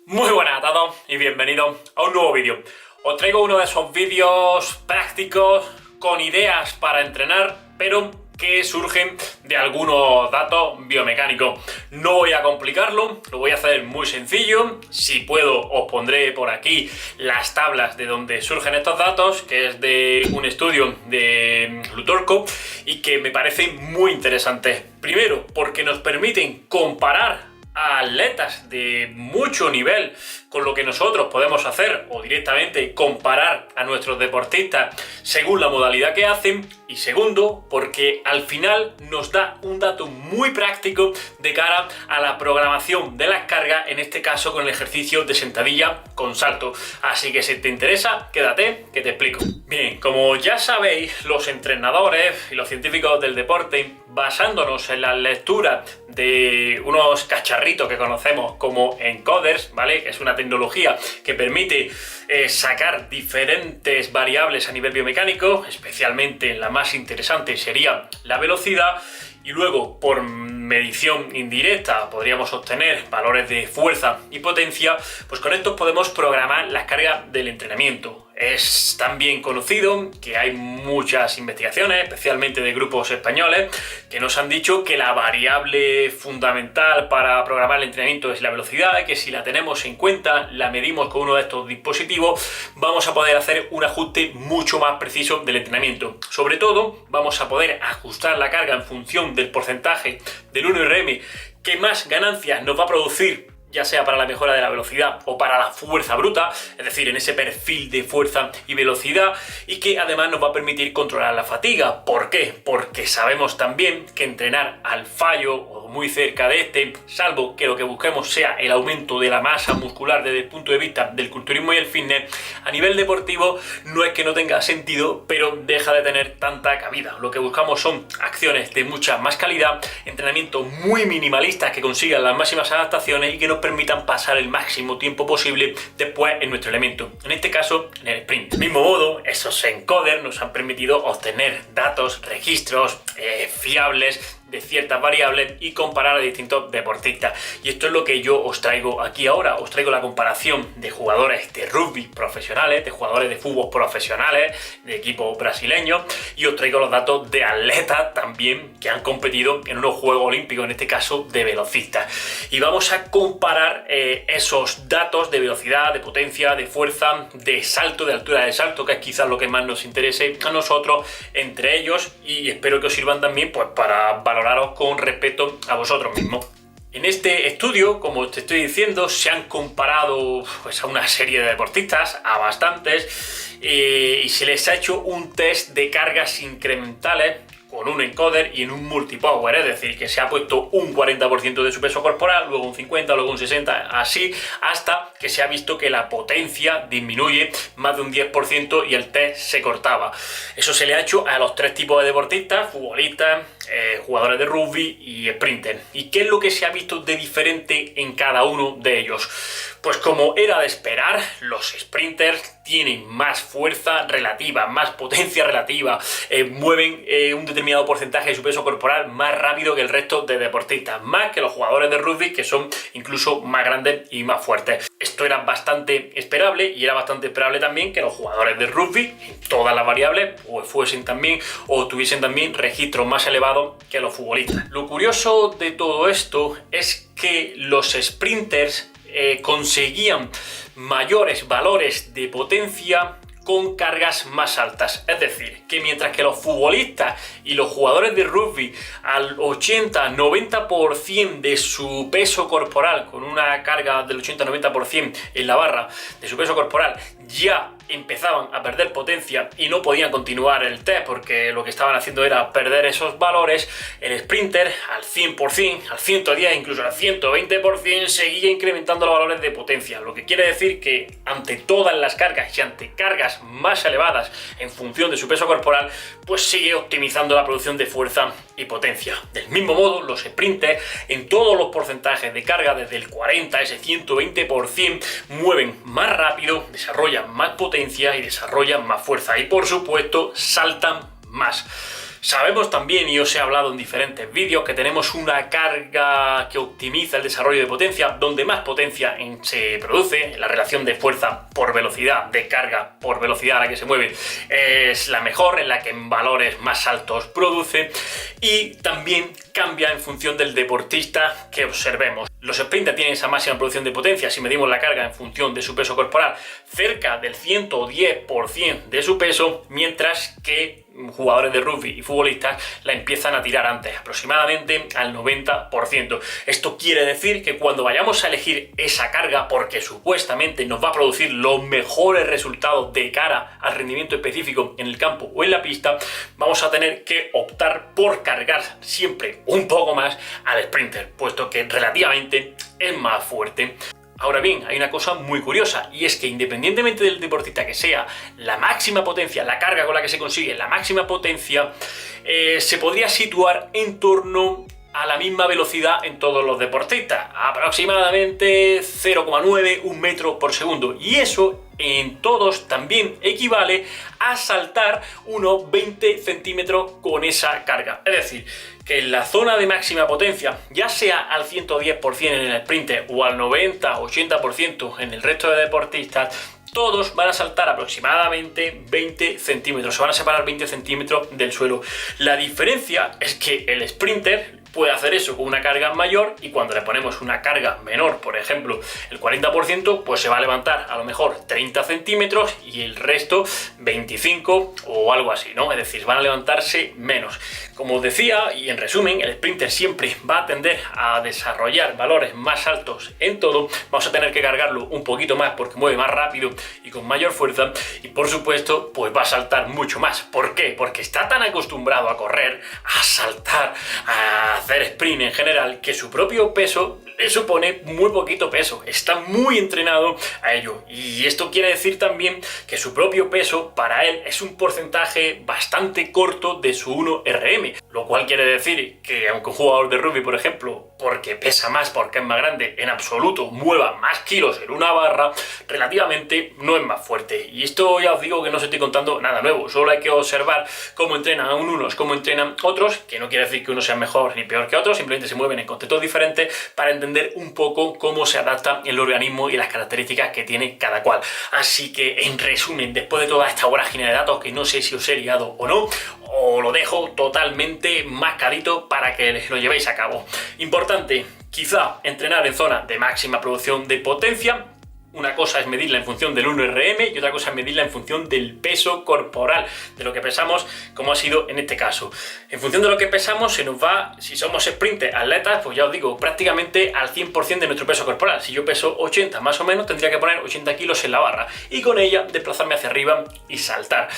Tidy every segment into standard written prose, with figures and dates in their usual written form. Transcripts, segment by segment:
Muy buenas a todos y bienvenidos a un nuevo vídeo. Os traigo uno de esos vídeos prácticos con ideas para entrenar, pero que surgen de algunos datos biomecánicos. No voy a complicarlo, lo voy a hacer muy sencillo. Si puedo, os pondré por aquí las tablas de donde surgen estos datos, que es de un estudio de Lutorco y que me parecen muy interesantes. Primero, porque nos permiten comparar a atletas de mucho nivel con lo que nosotros podemos hacer, o directamente comparar a nuestros deportistas según la modalidad que hacen. Y segundo, porque al final nos da un dato muy práctico de cara a la programación de las cargas, en este caso con el ejercicio de sentadilla con salto. Así que si te interesa, quédate que te explico. Bien, como ya sabéis, los entrenadores y los científicos del deporte, basándonos en la lectura de unos cacharritos que conocemos como encoders, ¿vale? Que es una tecnología que permite sacar diferentes variables a nivel biomecánico, especialmente la más interesante sería la velocidad, y luego por medición indirecta podríamos obtener valores de fuerza y potencia. Pues con estos podemos programar las cargas del entrenamiento. Es también conocido que hay muchas investigaciones, especialmente de grupos españoles, que nos han dicho que la variable fundamental para programar el entrenamiento es la velocidad, y que si la tenemos en cuenta, la medimos con uno de estos dispositivos, vamos a poder hacer un ajuste mucho más preciso del entrenamiento. Sobre todo, vamos a poder ajustar la carga en función del porcentaje del 1RM que más ganancias nos va a producir, ya sea para la mejora de la velocidad o para la fuerza bruta, es decir, en ese perfil de fuerza y velocidad, y que además nos va a permitir controlar la fatiga. ¿Por qué? Porque sabemos también que entrenar al fallo o muy cerca de este, salvo que lo que busquemos sea el aumento de la masa muscular desde el punto de vista del culturismo y el fitness, a nivel deportivo no es que no tenga sentido, pero deja de tener tanta cabida. Lo que buscamos son acciones de mucha más calidad, entrenamientos muy minimalistas que consigan las máximas adaptaciones y que nos permitan pasar el máximo tiempo posible después en nuestro elemento, en este caso en el sprint. Del mismo modo, esos encoders nos han permitido obtener datos, registros fiables de ciertas variables y comparar a distintos deportistas. Y esto es lo que yo os traigo aquí ahora. Os traigo la comparación de jugadores de rugby profesionales, de jugadores de fútbol profesionales, de equipos brasileños, y os traigo los datos de atletas también que han competido en unos Juegos Olímpicos, en este caso de velocistas. Y vamos a comparar esos datos de velocidad, de potencia, de fuerza, de salto, de altura de salto, que es quizás lo que más nos interese a nosotros entre ellos, y espero que os sirvan también pues para valoraros con respecto a vosotros mismos. En este estudio, como te estoy diciendo, se han comparado pues, a una serie de deportistas, a bastantes, y se les ha hecho un test de cargas incrementales con un encoder y en un multipower, es decir, que se ha puesto un 40% de su peso corporal, luego un 50%, luego un 60%, así hasta que se ha visto que la potencia disminuye más de un 10% y el test se cortaba. Eso se le ha hecho a los tres tipos de deportistas: futbolistas, jugadores de rugby y sprinters. ¿Y qué es lo que se ha visto de diferente en cada uno de ellos? Pues como era de esperar, los sprinters tienen más fuerza relativa, más potencia relativa, mueven un determinado porcentaje de su peso corporal más rápido que el resto de deportistas, más que los jugadores de rugby, que son incluso más grandes y más fuertes. Esto era bastante esperable, y era bastante esperable también que los jugadores de rugby, en todas las variables, pues fuesen también o tuviesen también registros más elevados que los futbolistas. Lo curioso de todo esto es que los sprinters conseguían mayores valores de potencia con cargas más altas. Es decir, que mientras que los futbolistas y los jugadores de rugby al 80-90% de su peso corporal, con una carga del 80-90% en la barra de su peso corporal, ya empezaban a perder potencia y no podían continuar el test porque lo que estaban haciendo era perder esos valores, el sprinter al 100%, al 110%, incluso al 120% seguía incrementando los valores de potencia, lo que quiere decir que ante todas las cargas y ante cargas más elevadas en función de su peso corporal, pues sigue optimizando la producción de fuerza y potencia. Del mismo modo, los sprinters en todos los porcentajes de carga, desde el 40 a ese 120%, mueven más rápido, desarrollan más potencia y desarrollan más fuerza, y por supuesto saltan más. Sabemos también, y os he hablado en diferentes vídeos, que tenemos una carga que optimiza el desarrollo de potencia, donde más potencia se produce, la relación de fuerza por velocidad, de carga por velocidad a la que se mueve, es la mejor, en la que en valores más altos produce, y también cambia en función del deportista que observemos. Los sprinters tienen esa máxima producción de potencia, si medimos la carga en función de su peso corporal, cerca del 110% de su peso, mientras que jugadores de rugby y futbolistas la empiezan a tirar antes, aproximadamente al 90%. Esto quiere decir que cuando vayamos a elegir esa carga, porque supuestamente nos va a producir los mejores resultados de cara al rendimiento específico en el campo o en la pista, vamos a tener que optar por cargar siempre un poco más al sprinter, puesto que relativamente es más fuerte. Ahora bien, hay una cosa muy curiosa, y es que independientemente del deportista que sea, la máxima potencia, la carga con la que se consigue la máxima potencia, se podría situar en torno a la misma velocidad en todos los deportistas, aproximadamente 0,9, 1 metro por segundo, y eso en todos también equivale a saltar unos 20 centímetros con esa carga. Es decir, que en la zona de máxima potencia, ya sea al 110% en el sprinter o al 90-80% en el resto de deportistas, todos van a saltar aproximadamente 20 centímetros, se van a separar 20 centímetros del suelo. La diferencia es que el sprinter puede hacer eso con una carga mayor, y cuando le ponemos una carga menor, por ejemplo el 40%, pues se va a levantar a lo mejor 30 centímetros y el resto 25 o algo así, ¿no? Es decir, van a levantarse menos. Como os decía, y en resumen, el sprinter siempre va a tender a desarrollar valores más altos en todo. Vamos a tener que cargarlo un poquito más porque mueve más rápido y con mayor fuerza, y por supuesto pues va a saltar mucho más. ¿Por qué? Porque está tan acostumbrado a correr, a saltar, a hacer sprint en general, que su propio peso le supone muy poquito peso, está muy entrenado a ello, y esto quiere decir también que su propio peso para él es un porcentaje bastante corto de su 1RM, lo cual quiere decir que aunque un jugador de rugby, por ejemplo, porque pesa más, porque es más grande, en absoluto mueva más kilos en una barra, relativamente no es más fuerte. Y esto ya os digo que no os estoy contando nada nuevo, solo hay que observar cómo entrenan unos, cómo entrenan otros, que no quiere decir que uno sea mejor ni peor que otro, simplemente se mueven en contextos diferentes para entender un poco cómo se adapta el organismo y las características que tiene cada cual. Así que, en resumen, después de toda esta vorágine de datos, que no sé si os he liado o no, os lo dejo totalmente mascadito para que lo llevéis a cabo. Importante, quizá entrenar en zona de máxima producción de potencia. Una cosa es medirla en función del 1RM y otra cosa es medirla en función del peso corporal, de lo que pesamos, como ha sido en este caso. En función de lo que pesamos se nos va, si somos sprinters, atletas, pues ya os digo, prácticamente al 100% de nuestro peso corporal. Si yo peso 80 más o menos, tendría que poner 80 kilos en la barra y con ella desplazarme hacia arriba y saltar.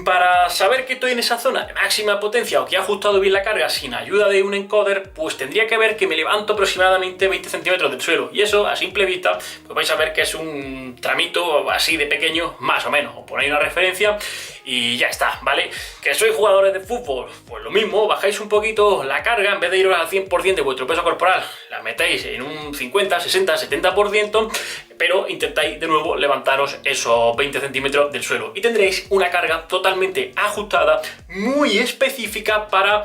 Para saber que estoy en esa zona de máxima potencia o que he ajustado bien la carga sin ayuda de un encoder, pues tendría que ver que me levanto aproximadamente 20 centímetros del suelo, y eso a simple vista pues vais a ver que es un tramito así de pequeño, más o menos. Os ponéis una referencia y ya está, ¿vale? ¿Que sois jugadores de fútbol? Pues lo mismo, bajáis un poquito la carga, en vez de ir al 100% de vuestro peso corporal, la metéis en un 50, 60, 70%, pero intentáis de nuevo levantaros esos 20 centímetros del suelo y tendréis una carga totalmente ajustada, muy específica para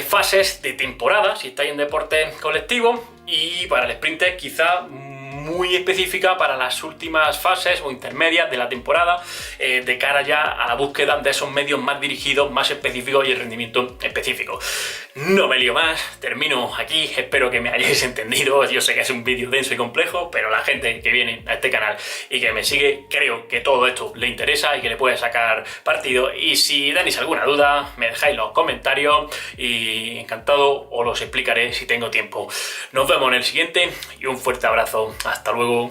fases de temporada, si estáis en deporte colectivo, y para el sprinter quizá muy específica para las últimas fases o intermedias de la temporada, de cara ya a la búsqueda de esos medios más dirigidos, más específicos y el rendimiento específico. No me lío más, termino aquí, espero que me hayáis entendido. Yo sé que es un vídeo denso y complejo, pero la gente que viene a este canal y que me sigue, creo que todo esto le interesa y que le puede sacar partido. Y si tenéis alguna duda, me dejáis los comentarios y encantado os los explicaré si tengo tiempo. Nos vemos en el siguiente y un fuerte abrazo. Hasta luego.